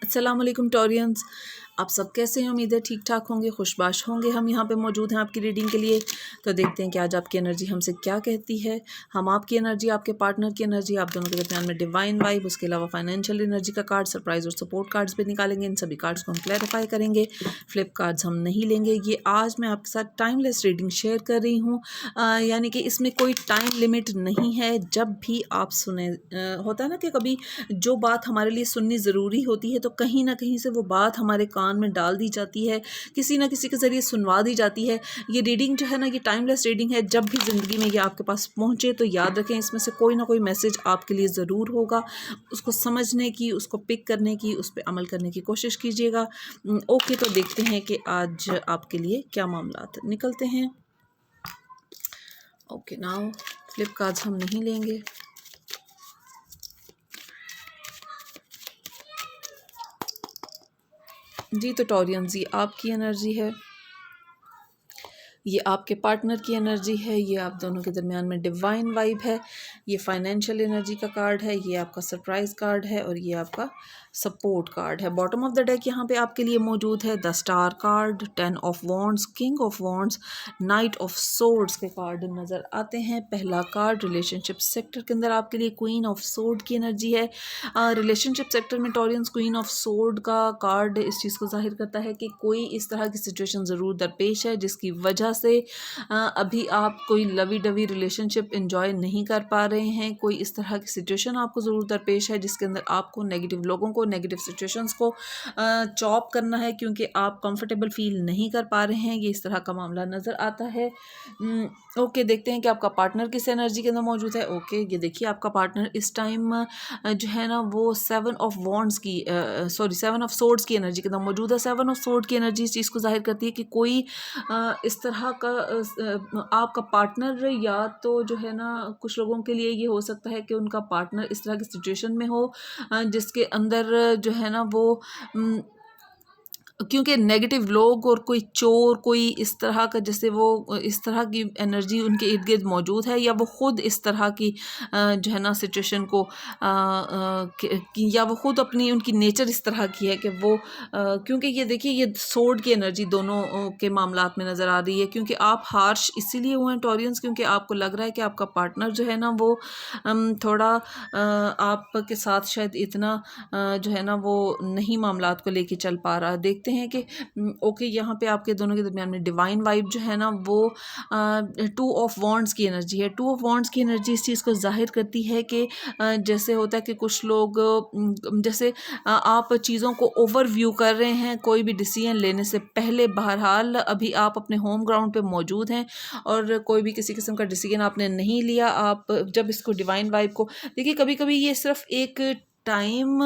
अस्सलाम वालेकुम टॉरियंस, आप सब कैसे हैं? उम्मीद है ठीक ठाक होंगे, खुशबाश होंगे। हम यहाँ पे मौजूद हैं आपकी रीडिंग के लिए। तो देखते हैं कि आज आपकी एनर्जी हमसे क्या कहती है। हम आपकी एनर्जी, आपके पार्टनर की एनर्जी, आप दोनों के दरमियान में डिवाइन वाइब, उसके अलावा फाइनेंशियल एनर्जी का कार्ड, सरप्राइज और सपोर्ट कार्ड्स भी निकालेंगे। इन सभी कार्ड्स को हम क्लैरिफाई करेंगे। फ्लिप कार्ड्स हम नहीं लेंगे। ये आज मैं आपके साथ टाइमलेस रीडिंग शेयर कर रही हूँ, यानी कि इसमें कोई टाइम लिमिट नहीं है। जब भी आप सुने, होता है ना कि कभी जो बात हमारे लिए सुननी ज़रूरी होती है तो कहीं ना कहीं से वो बात हमारे कान में डाल दी जाती है, किसी ना किसी के ज़रिए सुनवा दी जाती है। ये रीडिंग जो है ना, ये टाइमलेस रीडिंग है। जब भी ज़िंदगी में ये आपके पास पहुँचे तो याद रखें, इसमें से कोई ना कोई मैसेज आपके लिए ज़रूर होगा। उसको समझने की, उसको पिक करने की, उस पर अमल करने की कोशिश कीजिएगा। ओके, तो देखते हैं कि आज आपके लिए क्या मामला निकलते हैं। ओके, नाउ फ्लिप कार्ड्स हम नहीं लेंगे। जी, तो टॉरियंस, ये आपकी एनर्जी है, ये आपके पार्टनर की एनर्जी है, ये आप दोनों के दरमियान में डिवाइन वाइब है, ये फाइनेंशियल एनर्जी का कार्ड है, ये आपका सरप्राइज कार्ड है और ये आपका सपोर्ट कार्ड है। बॉटम ऑफ द डेक यहाँ पे आपके लिए मौजूद है the star card, 10 of wands, king of wands, night of swords के कार्ड नज़र आते हैं। पहला कार्ड रिलेशनशिप सेक्टर के अंदर आपके लिए क्वीन ऑफ सोर्ड की एनर्जी है। रिलेशनशिप सेक्टर में टॉरियंस, क्वीन ऑफ सोर्ड का कार्ड इस चीज़ को जाहिर करता है कि कोई इस तरह की सिचुएशन ज़रूर दरपेश है जिसकी वजह से अभी आप कोई लवी डवी रिलेशनशिप एंजॉय नहीं कर पा रहे हैं। कोई इस तरह की सिचुएशन आपको ज़रूर दरपेश है जिसके अंदर आपको नेगेटिव लोगों को, नेगेटिव सिचुएशंस को चॉप करना है, क्योंकि आप कंफर्टेबल फील नहीं कर पा रहे हैं। ये इस तरह का मामला नज़र आता है। ओके, देखते हैं कि आपका पार्टनर किस एनर्जी के अंदर मौजूद है। ओके, ये देखिए आपका पार्टनर इस टाइम जो है ना वो 7 ऑफ वॉन्ड्स की, सॉरी 7 ऑफ सोर्ड्स की एनर्जी के अंदर मौजूद है। 7 ऑफ सोर्ड की एनर्जी इस चीज़ को जाहिर करती है कि कोई इस तरह का आपका पार्टनर, या तो जो है ना कुछ लोगों के लिए ये हो सकता है कि उनका पार्टनर इस तरह की सिचुएशन में हो जिसके अंदर जो है ना वो क्योंकि नेगेटिव लोग और कोई चोर, कोई इस तरह का, जैसे वो इस तरह की एनर्जी उनके इर्द गिर्द मौजूद है, या वो ख़ुद इस तरह की जो है ना सिचुएशन को या वो ख़ुद अपनी, उनकी नेचर इस तरह की है कि वो क्योंकि ये देखिए ये सोर्ड की एनर्जी दोनों के मामलात में नज़र आ रही है। क्योंकि आप हार्श इसीलिए हुए हैं टॉरियंस, क्योंकि आपको लग रहा है कि आपका पार्टनर जो है ना वो थोड़ा आपके साथ शायद इतना जो है ना वो नहीं मामलात को लेके चल पा रहा। देखते हैं कि ओके, यहाँ पे आपके दोनों के दरमियान में डिवाइन वाइब जो है ना वो 2 ऑफ वॉन्ड्स की एनर्जी है। 2 ऑफ वॉन्ड्स की एनर्जी इस चीज़ को जाहिर करती है कि जैसे होता है कि कुछ लोग जैसे आप चीज़ों को ओवरव्यू कर रहे हैं कोई भी डिसीजन लेने से पहले। बहरहाल अभी आप अपने होम ग्राउंड पे मौजूद हैं और कोई भी किसी किस्म का डिसीजन आपने नहीं लिया। आप जब इसको डिवाइन वाइब को देखिए, कभी कभी ये सिर्फ एक टाइम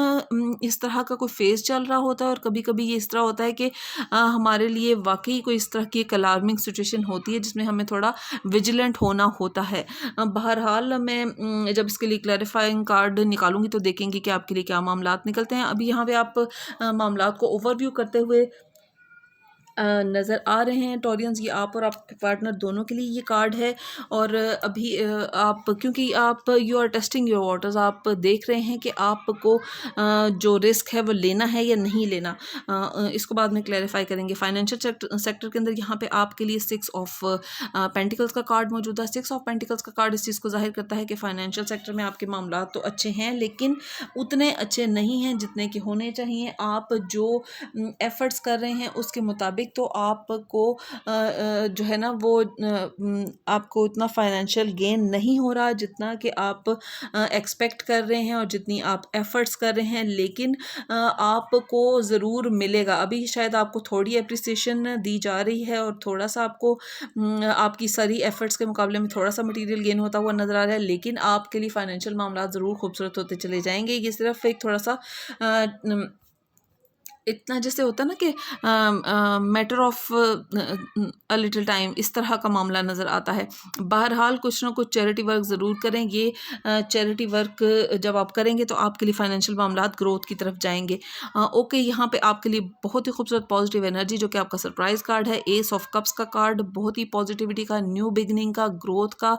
इस तरह का कोई फेज़ चल रहा होता है और कभी कभी ये इस तरह होता है कि हमारे लिए वाकई कोई इस तरह की एक अलार्मिंग सिचुएशन होती है जिसमें हमें थोड़ा विजिलेंट होना होता है। बहरहाल मैं जब इसके लिए क्लैरिफाइंग कार्ड निकालूंगी तो देखेंगे कि आपके लिए क्या मामलात निकलते हैं। अभी यहाँ पे आप मामलात को ओवरव्यू करते हुए नज़र आ रहे हैं टॉरियंस। ये आप और आपके पार्टनर दोनों के लिए ये कार्ड है। और अभी आप, क्योंकि आप you are testing your waters, आप देख रहे हैं कि आपको जो रिस्क है वो लेना है या नहीं लेना। इसको बाद में क्लैरिफाई करेंगे। फाइनेंशियल सेक्टर के अंदर यहाँ पे आपके लिए 6 ऑफ पेंटिकल्स का कार्ड मौजूद है। 6 ऑफ पेंटिकल्स का कार्ड इस चीज़ को जाहिर करता है कि फाइनेंशियल सेक्टर में आपके मामला तो अच्छे हैं, लेकिन उतने अच्छे नहीं हैं जितने कि होने चाहिए। आप जो एफर्ट्स कर रहे हैं उसके मुताबिक तो आपको जो है ना वो आपको उतना फाइनेंशियल गेन नहीं हो रहा जितना कि आप एक्सपेक्ट कर रहे हैं और जितनी आप एफर्ट्स कर रहे हैं, लेकिन आपको ज़रूर मिलेगा। अभी शायद आपको थोड़ी अप्रिसिएशन दी जा रही है और थोड़ा सा आपको आपकी सारी एफर्ट्स के मुकाबले में थोड़ा सा मटेरियल गेन होता हुआ नज़र आ रहा है, लेकिन आपके लिए फाइनेंशियल मामला ज़रूर खूबसूरत होते चले जाएंगे। ये सिर्फ एक थोड़ा सा इतना जैसे होता है ना कि matter of a little time, इस तरह का मामला नज़र आता है। बहरहाल कुछ ना कुछ चैरिटी वर्क ज़रूर करें। ये चैरिटी वर्क जब आप करेंगे तो आपके लिए फाइनेंशियल मामलात ग्रोथ की तरफ जाएंगे। ओके, यहाँ पे आपके लिए बहुत ही खूबसूरत पॉजिटिव एनर्जी जो कि आपका सरप्राइज कार्ड है, एस ऑफ कप्स का कार्ड, बहुत ही पॉजिटिविटी का, न्यू बिगनिंग का, ग्रोथ का,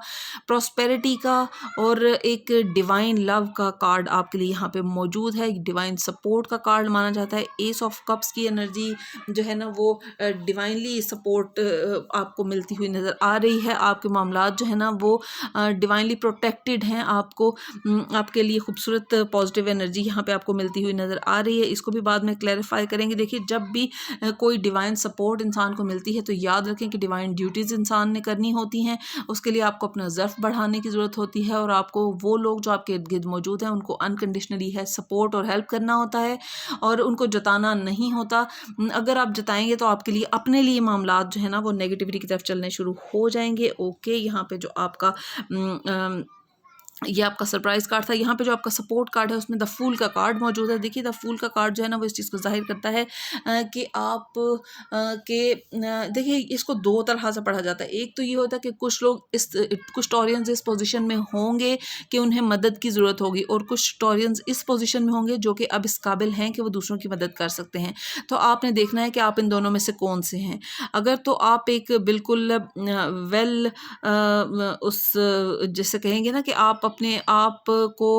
प्रॉस्पेरिटी का और एक डिवाइन लव का कार्ड आपके लिए यहाँ पे मौजूद है। डिवाइन सपोर्ट का कार्ड माना जाता है। एस ऑफ कप्स की एनर्जी जो है ना वो डिवाइनली सपोर्ट आपको मिलती हुई नज़र आ रही है। आपके मामलात जो है ना वो डिवाइनली प्रोटेक्टेड हैं। आपको आपके लिए खूबसूरत पॉजिटिव एनर्जी यहाँ पे आपको मिलती हुई नज़र आ रही है। इसको भी बाद में क्लैरिफाई करेंगे। देखिए, जब भी कोई डिवाइन सपोर्ट इंसान को मिलती है तो याद रखें कि डिवाइन ड्यूटीज़ इंसान ने करनी होती हैं। उसके लिए आपको अपना ज़र्फ़ बढ़ाने की ज़रूरत होती है और आपको वो लोग जो आपके इर्द गिर्द मौजूद हैं उनको अनकंडीशनली है सपोर्ट और हेल्प करना होता है और उनको जताना नहीं होता। अगर आप जताएंगे तो आपके लिए अपने लिए मामलात जो है ना वो नेगेटिविटी की तरफ चलने शुरू हो जाएंगे। ओके, यहाँ पे जो आपका ये आपका सरप्राइज कार्ड था। यहाँ पे जो आपका सपोर्ट कार्ड है उसमें द फूल का कार्ड मौजूद है। देखिए, द फूल का कार्ड जो है ना वो इस चीज़ को जाहिर करता है कि आप देखिए, इसको दो तरह से पढ़ा जाता है। एक तो ये होता है कि कुछ टॉरियंस इस पोजीशन में होंगे कि उन्हें मदद की ज़रूरत होगी और कुछ टॉरियंस इस पोजीशन में होंगे जो कि अब इस काबिल हैं कि वो दूसरों की मदद कर सकते हैं। तो आपने देखना है कि आप इन दोनों में से कौन से हैं। अगर तो आप एक बिल्कुल उस जैसे कहेंगे ना कि आप अपने आप को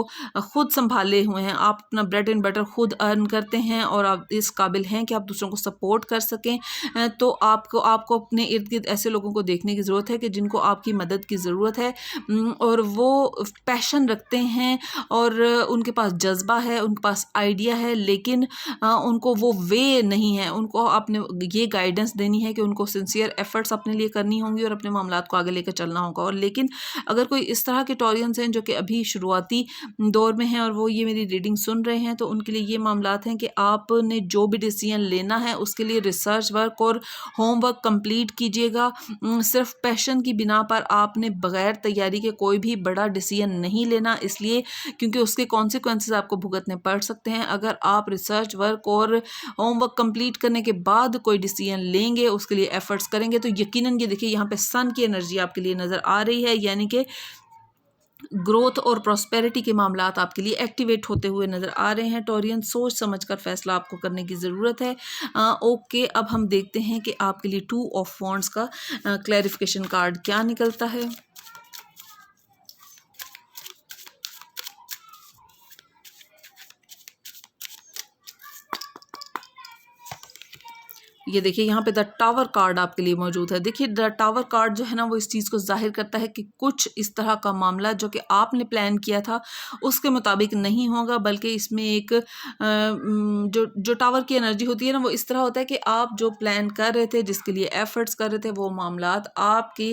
खुद संभाले हुए हैं, आप अपना ब्रेड एंड बटर खुद अर्न करते हैं और आप इस काबिल हैं कि आप दूसरों को सपोर्ट कर सकें, तो आपको अपने इर्द गिर्द ऐसे लोगों को देखने की ज़रूरत है कि जिनको आपकी मदद की ज़रूरत है और वो पैशन रखते हैं और उनके पास जज्बा है, उनके पास आइडिया है, लेकिन उनको वो वे नहीं है। उनको आपने ये गाइडेंस देनी है कि उनको सिंसियर एफर्ट्स अपने लिए करनी होंगी और अपने मामलात को आगे लेकर चलना होगा। और लेकिन अगर कोई इस तरह के टॉरियंस हैं जो कि अभी शुरुआती दौर में हैं और वो ये मेरी रीडिंग सुन रहे हैं, तो उनके लिए ये मामलात हैं कि आपने जो भी डिसीजन लेना है उसके लिए रिसर्च वर्क और होमवर्क कंप्लीट कीजिएगा। सिर्फ पैशन की बिना पर आपने बगैर तैयारी के कोई भी बड़ा डिसीजन नहीं लेना, इसलिए क्योंकि उसके कॉन्सिक्वेंसेस आपको भुगतने पड़ सकते हैं। अगर आप रिसर्च वर्क और होमवर्क कंप्लीट करने के बाद कोई डिसीजन लेंगे, उसके लिए एफर्ट्स करेंगे, तो यकीनन ये देखिए यहाँ पे सन की एनर्जी आपके लिए नज़र आ रही है, यानी कि ग्रोथ और प्रॉस्पेरिटी के मामलात आपके लिए एक्टिवेट होते हुए नज़र आ रहे हैं। टॉरियन, सोच समझकर फैसला आपको करने की ज़रूरत है। ओके, अब हम देखते हैं कि आपके लिए 2 ऑफ वॉन्ड्स का क्लैरिफिकेशन कार्ड क्या निकलता है। ये देखिए, यहाँ पे द टावर कार्ड आपके लिए मौजूद है। देखिए, द टावर कार्ड जो है ना वो इस चीज़ को जाहिर करता है कि कुछ इस तरह का मामला जो कि आपने प्लान किया था उसके मुताबिक नहीं होगा, बल्कि इसमें एक जो टावर की एनर्जी होती है ना वो इस तरह होता है कि आप जो प्लान कर रहे थे, जिसके लिए एफर्ट्स कर रहे थे, वो मामलात आपके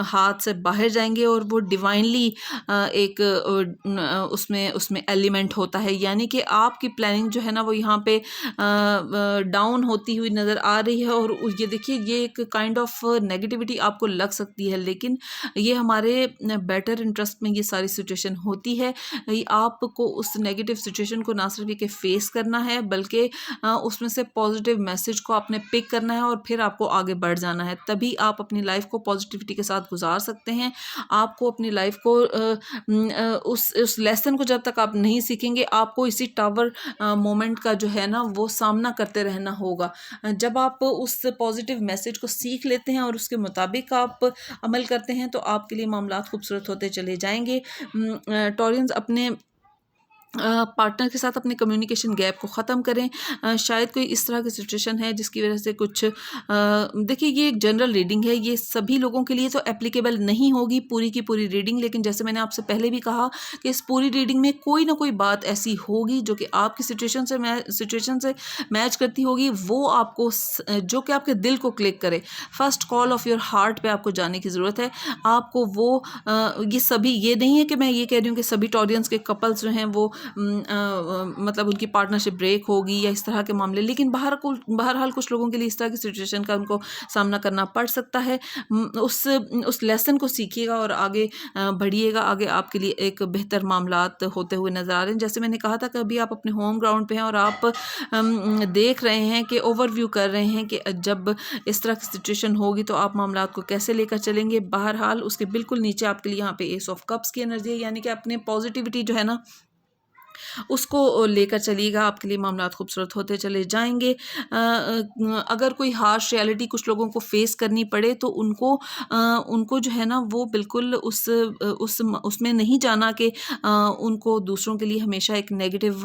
हाथ से बाहर जाएंगे और वो डिवाइनली एक उसमें एलिमेंट होता है, यानी कि आपकी प्लानिंग जो है ना वो यहाँ पे डाउन होती हुई नज़र आ रही है। और ये देखिए, ये एक काइंड ऑफ नेगेटिविटी आपको लग सकती है, लेकिन ये हमारे बेटर इंटरेस्ट में ये सारी सिचुएशन होती है। आपको उस नेगेटिव सिचुएशन को ना सिर्फ ये फेस करना है, बल्कि उसमें से पॉजिटिव मैसेज को आपने पिक करना है और फिर आपको आगे बढ़ जाना है। तभी आप अपनी लाइफ को पॉजिटिविटी के साथ गुजार सकते हैं। आपको अपनी लाइफ को उस लेसन को जब तक आप नहीं सीखेंगे, आपको इसी टावर मोमेंट का जो है ना वो सामना करते रहना होगा। जब आप उस पॉजिटिव मैसेज को सीख लेते हैं और उसके मुताबिक आप अमल करते हैं, तो आपके लिए मामलात खूबसूरत होते चले जाएंगे। टॉरियंस, अपने पार्टनर के साथ अपने कम्युनिकेशन गैप को ख़त्म करें। शायद कोई इस तरह की सिचुएशन है जिसकी वजह से कुछ देखिए, ये एक जनरल रीडिंग है, ये सभी लोगों के लिए तो एप्लीकेबल नहीं होगी पूरी की पूरी रीडिंग, लेकिन जैसे मैंने आपसे पहले भी कहा कि इस पूरी रीडिंग में कोई ना कोई बात ऐसी होगी जो कि आपकी सिचुएशन से मैच करती होगी, वो आपको जो कि आपके दिल को क्लिक करे। First call of your heart पे आपको जाने की ज़रूरत है। आपको वो ये नहीं है कि मैं ये कह रही हूँ कि सभी टॉरियंस के कपल्स जो हैं वो मतलब उनकी पार्टनरशिप ब्रेक होगी या इस तरह के मामले। लेकिन बहरहाल कुछ लोगों के लिए इस तरह की सिचुएशन का उनको सामना करना पड़ सकता है। उस लेसन को सीखिएगा और आगे बढ़िएगा। आगे आपके लिए एक बेहतर मामलात होते हुए नज़र आ रहे हैं। जैसे मैंने कहा था कि अभी आप अपने होम ग्राउंड पे हैं और आप देख रहे हैं कि ओवरव्यू कर रहे हैं कि जब इस तरह की सिचुएशन होगी तो आप मामलात को कैसे लेकर चलेंगे। बहरहाल उसके बिल्कुल नीचे आपके लिए यहाँ पे एस ऑफ कप्स की एनर्जी है, यानी कि अपने पॉजिटिविटी जो है ना उसको लेकर चलिएगा। आपके लिए मामलात खूबसूरत होते चले जाएंगे। अगर कोई हार्श रियलिटी कुछ लोगों को फेस करनी पड़े तो उनको जो है ना वो बिल्कुल उसमें नहीं जाना कि उनको दूसरों के लिए हमेशा एक नेगेटिव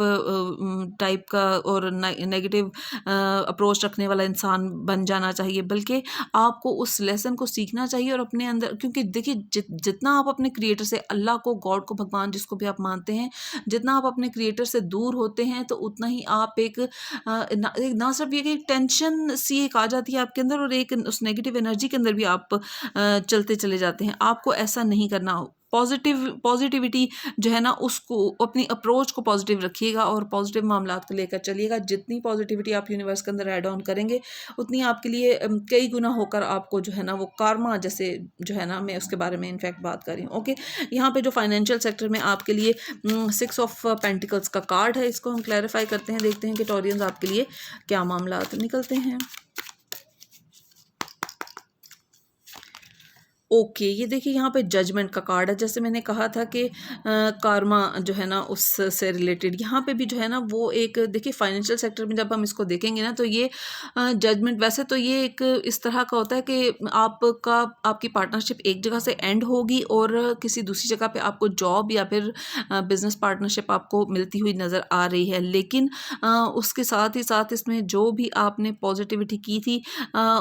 टाइप का और नेगेटिव अप्रोच रखने वाला इंसान बन जाना चाहिए, बल्कि आपको उस लेसन को सीखना चाहिए और अपने अंदर, क्योंकि देखिए जितना आप अपने क्रिएटर से, अल्लाह को, गॉड को, भगवान जिसको भी आप मानते हैं, जितना आप अपने क्रिएटर से दूर होते हैं तो उतना ही आप एक ना सिर्फ ये कि टेंशन सी एक आ जाती है आपके अंदर और एक उस नेगेटिव एनर्जी के अंदर भी आप चलते चले जाते हैं। आपको ऐसा नहीं करना हो। पॉजिटिविटी जो है ना उसको, अपनी अप्रोच को पॉजिटिव रखिएगा और पॉजिटिव मामलात को लेकर चलिएगा। जितनी पॉजिटिविटी आप यूनिवर्स के अंदर ऐड ऑन करेंगे उतनी आपके लिए कई गुना होकर आपको जो है ना वो कार्मा जैसे जो है ना, मैं उसके बारे में इनफैक्ट बात कर रही हूँ। ओके, यहाँ पे जो फाइनेंशियल सेक्टर में आपके लिए 6 ऑफ पेंटिकल्स का कार्ड है, इसको हम क्लैरिफाई करते हैं, देखते हैं कि टॉरियंस आपके लिए क्या मामलात निकलते हैं। ओके, ये देखिए यहाँ पे जजमेंट का कार्ड है। जैसे मैंने कहा था कि कार्मा जो है ना उससे रिलेटेड यहाँ पे भी जो है ना वो एक, देखिए फाइनेंशियल सेक्टर में जब हम इसको देखेंगे ना तो ये जजमेंट, वैसे तो ये एक इस तरह का होता है कि आपकी पार्टनरशिप एक जगह से एंड होगी और किसी दूसरी जगह पे आपको जॉब या फिर बिजनेस पार्टनरशिप आपको मिलती हुई नज़र आ रही है। लेकिन उसके साथ ही साथ इसमें जो भी आपने पॉजिटिविटी की थी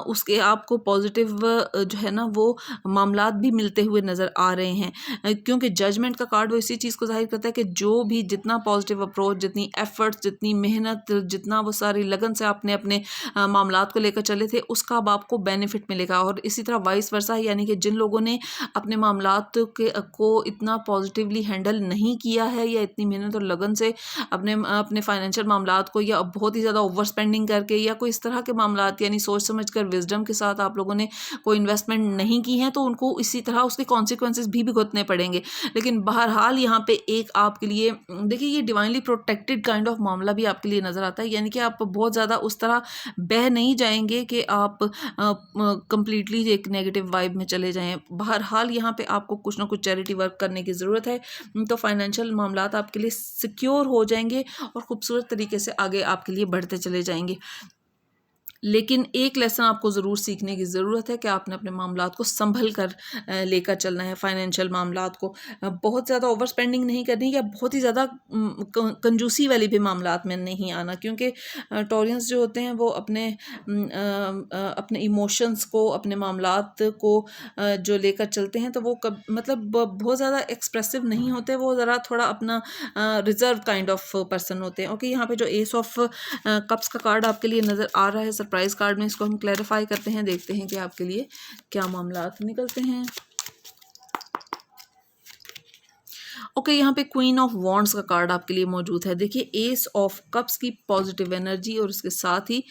उसके आपको पॉजिटिव जो है ना वो मामलात भी मिलते हुए नज़र आ रहे हैं, क्योंकि जजमेंट का कार्ड वो इसी चीज़ को जाहिर करता है कि जो भी जितना पॉजिटिव अप्रोच, जितनी एफर्ट्स, जितनी मेहनत, जितना वो सारी लगन से आपने अपने मामलात को लेकर चले थे उसका अब आपको बेनिफिट मिलेगा। और इसी तरह वाइस वर्सा, यानी कि जिन लोगों ने अपने मामलात को इतना पॉजिटिवली हैंडल नहीं किया है या इतनी मेहनत और लगन से अपने फाइनेंशियल मामलात को या बहुत ही ज़्यादा ओवर स्पेंडिंग करके या कोई इस तरह के मामलात, यानी सोच समझ कर विजडम के साथ आप लोगों ने कोई इन्वेस्टमेंट नहीं की है तो उनको इसी तरह उसके कॉन्सिक्वेंसेस भी भुगतने पड़ेंगे। लेकिन बहरहाल यहाँ पे एक आपके लिए, देखिए ये डिवाइनली प्रोटेक्टेड काइंड ऑफ मामला भी आपके लिए नज़र आता है, यानी कि आप बहुत ज़्यादा उस तरह बह नहीं जाएंगे कि आप कंप्लीटली एक नेगेटिव वाइब में चले जाएं। बहरहाल यहाँ पे आपको कुछ ना कुछ चैरिटी वर्क करने की ज़रूरत है, तो फाइनेंशियल मामलात आपके लिए सिक्योर हो जाएंगे और ख़ूबसूरत तरीके से आगे आपके लिए बढ़ते चले जाएंगे। लेकिन एक लेसन आपको ज़रूर सीखने की ज़रूरत है कि आपने अपने मामलात को संभल कर लेकर चलना है। फाइनेंशियल मामलात को बहुत ज़्यादा ओवर स्पेंडिंग नहीं करनी या बहुत ही ज़्यादा कंजूसी वाली भी मामलात में नहीं आना, क्योंकि टॉरियंस जो होते हैं वो अपने इमोशंस को, अपने मामलात को जो लेकर चलते हैं तो वो मतलब बहुत ज़्यादा एक्सप्रेसिव नहीं होते, वो ज़रा थोड़ा अपना रिजर्व काइंड ऑफ पर्सन होते हैं। ओके, यहाँ पे जो एस ऑफ कप्स का कार्ड आपके लिए नज़र आ रहा है सरप्राइज कार्ड में, इसको हम क्लैरिफाई करते हैं, देखते हैं कि आपके लिए क्या मामलात निकलते हैं। ओके, यहाँ पे क्वीन ऑफ वॉन्ड्स का कार्ड आपके लिए मौजूद है। देखिए एस ऑफ कप्स की पॉजिटिव एनर्जी और उसके साथ ही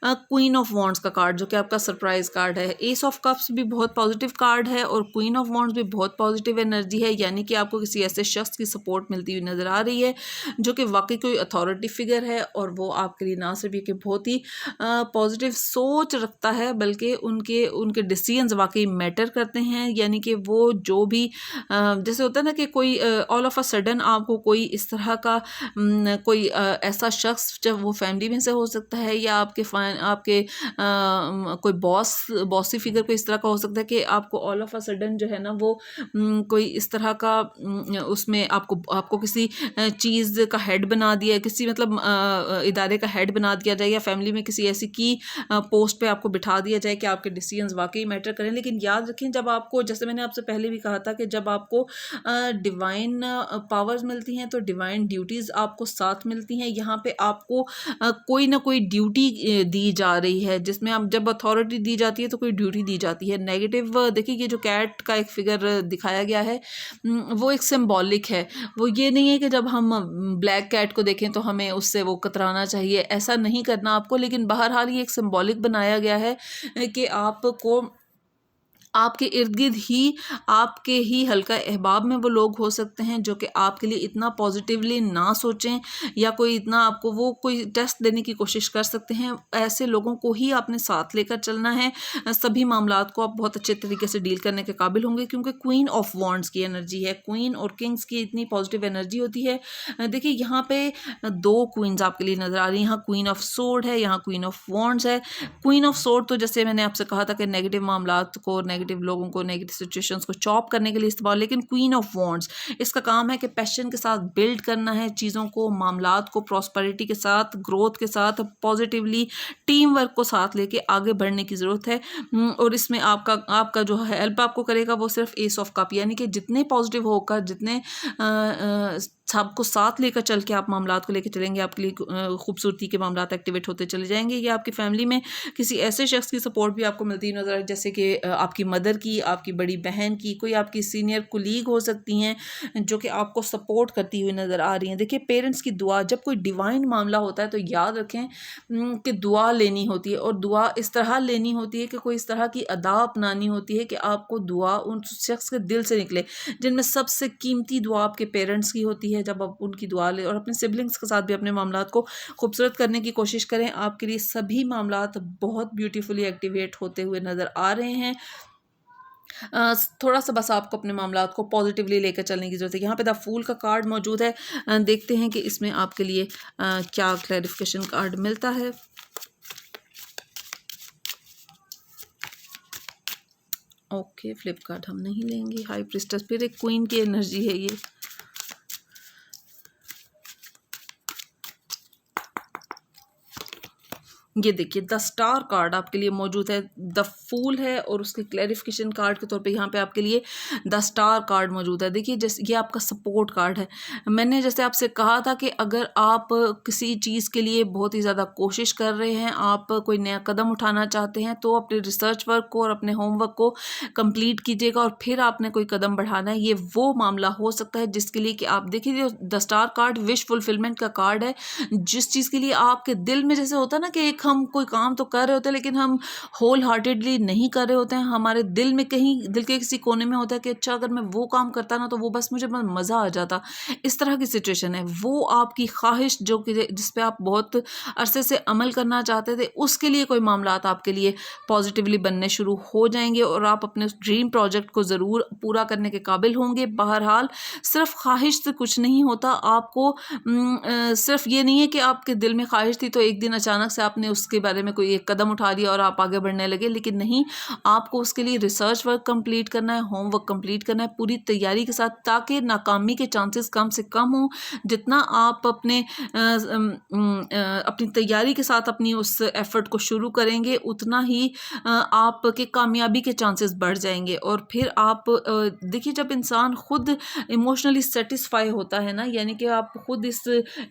क्वीन ऑफ वॉन्ड्स का कार्ड जो कि आपका सरप्राइज कार्ड है। एस ऑफ कप्स भी बहुत पॉजिटिव कार्ड है और क्वीन ऑफ वॉन्ड्स भी बहुत पॉजिटिव एनर्जी है, यानी कि आपको किसी ऐसे शख्स की सपोर्ट मिलती हुई नज़र आ रही है जो कि वाकई कोई अथॉरिटी फिगर है और वो आपके लिए ना सिर्फ ये कि बहुत ही पॉजिटिव सोच रखता है बल्कि उनके डिसीजंस वाकई मैटर करते हैं। यानी कि वो जो भी जैसे होता है ना कि कोई ऑल ऑफ अ सडन आपको कोई इस तरह का कोई ऐसा शख्स, जब वो फैमिली में से हो सकता है या आपके कोई बॉसी फिगर कोई इस तरह का हो सकता है कि आपको ऑल ऑफ अ सडन जो है ना वो कोई इस तरह का उसमें आपको किसी चीज़ का हेड बना दिया, किसी मतलब इदारे का हेड बना दिया जाए या फैमिली में किसी ऐसी की पोस्ट पे आपको बिठा दिया जाए कि आपके डिसीजंस वाकई मैटर करें। लेकिन याद रखें, जब आपको, जैसे मैंने आपसे पहले भी कहा था कि जब आपको डिवाइन पावर्स मिलती हैं तो डिवाइन ड्यूटीज़ आपको साथ मिलती हैं। यहाँ पे आपको कोई ना कोई ड्यूटी दी जा रही है, जिसमें आप जब अथॉरिटी दी जाती है तो कोई ड्यूटी दी जाती है। नेगेटिव देखिए ये जो कैट का एक फिगर दिखाया गया है वो एक सिंबॉलिक है, वो ये नहीं है कि जब हम ब्लैक कैट को देखें तो हमें उससे वो कतराना चाहिए, ऐसा नहीं करना आपको। लेकिन बहरहाल ये एक सिंबॉलिक बनाया गया है कि आपको आपके इर्द गिर्द ही आपके ही हल्का अहबाब में वो लोग हो सकते हैं जो कि आपके लिए इतना पॉजिटिवली ना सोचें या कोई इतना आपको वो कोई टेस्ट देने की कोशिश कर सकते हैं। ऐसे लोगों को ही आपने साथ लेकर चलना है। सभी मामलात को आप बहुत अच्छे तरीके से डील करने के काबिल होंगे, क्योंकि क्वीन ऑफ वॉन्ड्स की एनर्जी है, क्वीन और किंग्स की इतनी पॉजिटिव एनर्जी होती है। देखिए यहाँ पे दो क्वींस आपके लिए नज़र आ रही हैं, यहाँ क्वीन ऑफ सोर्ड है, यहाँ क्वीन ऑफ वॉन्ड्स है। क्वीन ऑफ सोर्ड तो जैसे मैंने आपसे कहा था कि नेगेटिव मामलात को, नेगेटिव लोगों को, नेगेटिव सिचुएशंस को चॉप करने के लिए इस्तेमाल, लेकिन क्वीन ऑफ वॉन्ड्स इसका काम है कि पैशन के साथ बिल्ड करना है चीज़ों को, मामलात को, प्रॉस्पेरिटी के साथ, ग्रोथ के साथ, पॉजिटिवली टीम वर्क को साथ लेके आगे बढ़ने की ज़रूरत है। और इसमें आपका जो हेल्प आपको करेगा वो सिर्फ एस ऑफ कप, यानी कि जितने पॉजिटिव होकर, जितने सबको साथ लेकर चल के आप मामलात को लेकर चलेंगे, आपके लिए खूबसूरती के मामलात एक्टिवेट होते चले जाएंगे। या आपकी फैमिली में किसी ऐसे शख्स की सपोर्ट भी आपको मिलती नज़र आए, जैसे कि आपकी मदर की, आपकी बड़ी बहन की, कोई आपकी सीनियर कुलीग हो सकती हैं जो कि आपको सपोर्ट करती हुई नज़र आ रही हैं। देखिए पेरेंट्स की दुआ, जब कोई डिवाइन मामला होता है तो याद रखें कि दुआ लेनी होती है, और दुआ इस तरह लेनी होती है कि कोई इस तरह की अदा अपनानी होती है कि आपको दुआ उन शख्स के दिल से निकले, जिनमें सबसे कीमती दुआ आपके पेरेंट्स की होती है। जब आप उनकी दुआ ले और अपने सिबलिंग्स के साथ भी अपने मामलात को खूबसूरत करने की कोशिश करें, आपके लिए सभी मामलात बहुत ब्यूटीफुली एक्टिवेट होते हुए नज़र आ रहे हैं। थोड़ा सा बस आपको अपने मामलात को पॉजिटिवली लेकर चलने की ज़रूरत है। यहाँ पे द फूल का कार्ड मौजूद है, देखते हैं कि इसमें आपके लिए क्या क्लैरिफिकेशन कार्ड मिलता है। ओके, फ्लिप कार्ड हम नहीं लेंगे। हाई प्रिस्टेस, फिर एक क्वीन की एनर्जी है ये। ये देखिए द स्टार कार्ड आपके लिए मौजूद है, द फूल है और उसके क्लैरिफिकेशन कार्ड के तौर पे यहाँ पे आपके लिए द स्टार कार्ड मौजूद है। देखिए जैसे ये आपका सपोर्ट कार्ड है। मैंने जैसे आपसे कहा था कि अगर आप किसी चीज़ के लिए बहुत ही ज़्यादा कोशिश कर रहे हैं, आप कोई नया कदम उठाना चाहते हैं, तो अपने रिसर्च वर्क को और अपने होमवर्क को कंप्लीट कीजिएगा और फिर आपने कोई कदम बढ़ाना है। ये वो मामला हो सकता है जिसके लिए कि आप देखिए the star card wish fulfilment का कार्ड है। जिस चीज़ के लिए आपके दिल में जैसे होता है ना कि एक हम कोई काम तो कर रहे होते हैं लेकिन हम होल हार्टेडली नहीं कर रहे होते हैं, हमारे दिल में कहीं दिल के किसी कोने में होता है कि अच्छा अगर मैं वो काम करता ना तो वो बस मुझे मज़ा आ जाता। इस तरह की सिचुएशन है, वो आपकी ख्वाहिश जो कि जिस पे आप बहुत अरसे से अमल करना चाहते थे, उसके लिए कोई मामलात आपके लिए पॉजिटिवली बनने शुरू हो जाएंगे और आप अपने उस ड्रीम प्रोजेक्ट को ज़रूर पूरा करने के काबिल होंगे। बहरहाल सिर्फ ख्वाहिश से कुछ नहीं होता, आपको सिर्फ ये नहीं है कि आपके दिल में ख्वाहिश थी तो एक दिन अचानक से आपने उसके बारे में कोई एक कदम उठा लिया और आप आगे बढ़ने लगे, लेकिन नहीं, आपको उसके लिए रिसर्च वर्क कंप्लीट करना है, होमवर्क कंप्लीट करना है पूरी तैयारी के साथ, ताकि नाकामी के चांसेस कम से कम हों। जितना आप अपनी तैयारी के साथ अपनी उस एफर्ट को शुरू करेंगे उतना ही आपके कामयाबी के चांसेस बढ़ जाएंगे। और फिर आप देखिए जब इंसान खुद इमोशनली सेटिस्फाई होता है ना, यानी कि आप खुद इस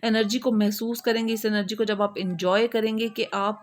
एनर्जी को महसूस करेंगे, इस एनर्जी को जब आप इंजॉय करेंगे कि आप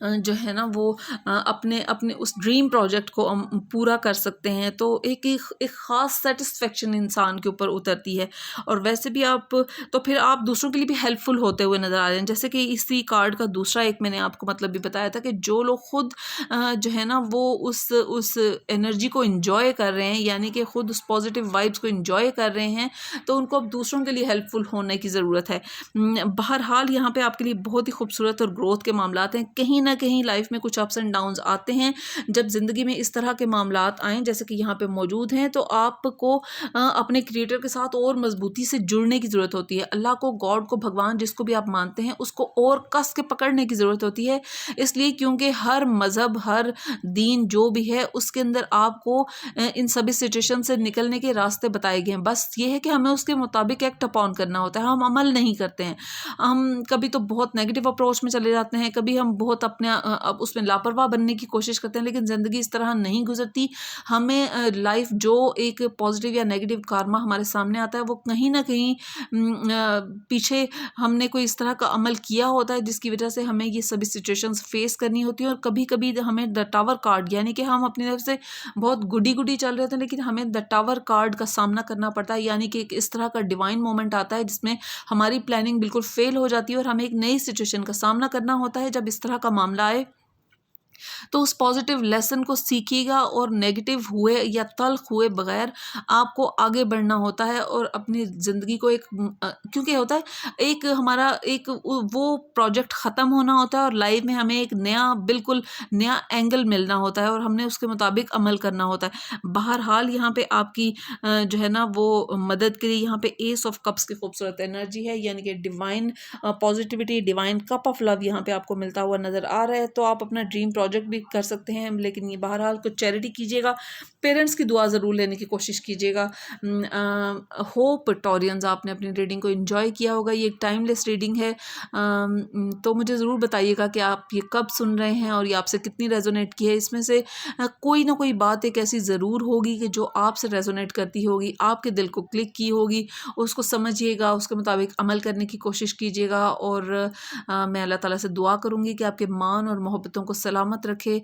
जो है ना वो अपने अपने उस ड्रीम प्रोजेक्ट को पूरा कर सकते हैं, तो एक ख़ास सेटिस्फेक्शन इंसान के ऊपर उतरती है। और वैसे भी आप तो फिर आप दूसरों के लिए भी हेल्पफुल होते हुए नज़र आ रहे हैं। जैसे कि इसी कार्ड का दूसरा एक मैंने आपको मतलब भी बताया था कि जो लोग खुद जो है ना वो उस एनर्जी को इंजॉय कर रहे हैं, यानी कि खुद उस पॉजिटिव वाइब्स को इंजॉय कर रहे हैं, तो उनको अब दूसरों के लिए हेल्पफुल होने की ज़रूरत है। बहरहाल यहाँ पे आपके लिए बहुत ही खूबसूरत और ग्रोथ के मामलात हैं। कहीं ना कहीं लाइफ में कुछ अप्स एंड डाउन्स आते हैं। जब ज़िंदगी में इस तरह के मामलात आएँ जैसे कि यहाँ पे मौजूद हैं, तो आपको अपने क्रिएटर के साथ और मजबूती से जुड़ने की ज़रूरत होती है। अल्लाह को, गॉड को, भगवान जिसको भी आप मानते हैं, उसको और कस के पकड़ने की ज़रूरत होती है। इसलिए क्योंकि हर मज़हब, हर दीन जो भी है उसके अंदर आपको इन सभी सिचुएशन से निकलने के रास्ते बताए गए हैं। बस ये है कि हमें उसके मुताबिक एक्ट अपॉन करना होता है। हम अमल नहीं करते हैं, हम कभी तो बहुत नेगेटिव अप्रोच में चले जाते हैं, कभी हम बहुत बहुत अपने अब उसमें लापरवाह बनने की कोशिश करते हैं, लेकिन ज़िंदगी इस तरह नहीं गुजरती। हमें लाइफ जो एक पॉजिटिव या नेगेटिव कार्मा हमारे सामने आता है वो कहीं ना कहीं पीछे हमने कोई इस तरह का अमल किया होता है जिसकी वजह से हमें ये सभी सिचुएशंस फेस करनी होती है। और कभी कभी हमें द टावर कार्ड, यानी कि हम अपनी तरफ से बहुत गुडी गुडी चल रहे होते हैं लेकिन हमें द टावर कार्ड का सामना करना पड़ता है, यानी कि एक इस तरह का डिवाइन मोमेंट आता है जिसमें हमारी प्लानिंग बिल्कुल फेल हो जाती है और हमें एक नई सिचुएशन का सामना करना होता है। जब इस तरह का मामला आए तो उस पॉजिटिव लेसन को सीखिएगा और नेगेटिव हुए या तल्ख हुए बगैर आपको आगे बढ़ना होता है और अपनी ज़िंदगी को एक क्योंकि होता है एक हमारा एक वो प्रोजेक्ट ख़त्म होना होता है और लाइफ में हमें एक नया बिल्कुल नया एंगल मिलना होता है और हमने उसके मुताबिक अमल करना होता है। बहरहाल यहाँ पे आपकी जो है ना वो मदद के लिए यहाँ पे एस ऑफ कप्स की खूबसूरत एनर्जी है, यानी कि divine positivity, divine cup of love यहाँ पे आपको मिलता हुआ नज़र आ रहा है। तो आप अपना ड्रीम प्रोजेक्ट भी कर सकते हैं, लेकिन ये बहरहाल कुछ चैरिटी कीजिएगा, पेरेंट्स की दुआ ज़रूर लेने की कोशिश कीजिएगा। होप टॉरियंस आपने अपनी रीडिंग को एंजॉय किया होगा। ये एक टाइमलेस रीडिंग है। तो मुझे ज़रूर बताइएगा कि आप ये कब सुन रहे हैं और ये आपसे कितनी रेजोनेट की है। इसमें से कोई ना कोई बात एक ऐसी ज़रूर होगी कि जो आपसे रेजोनेट करती होगी, आपके दिल को क्लिक की होगी। उसको समझिएगा, उसके मुताबिक अमल करने की कोशिश कीजिएगा और मैं अल्लाह ताला से दुआ करूँगी कि आपके मान और मोहब्बतों को सलामत रखे।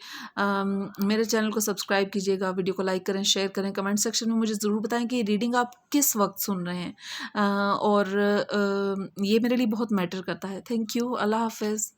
मेरे चैनल को सब्सक्राइब कीजिएगा, वीडियो को लाइक करें, शेयर करें, कमेंट सेक्शन में मुझे ज़रूर बताएं कि ये रीडिंग आप किस वक्त सुन रहे हैं और ये मेरे लिए बहुत मैटर करता है। Thank you. अल्लाह हाफ़िज़।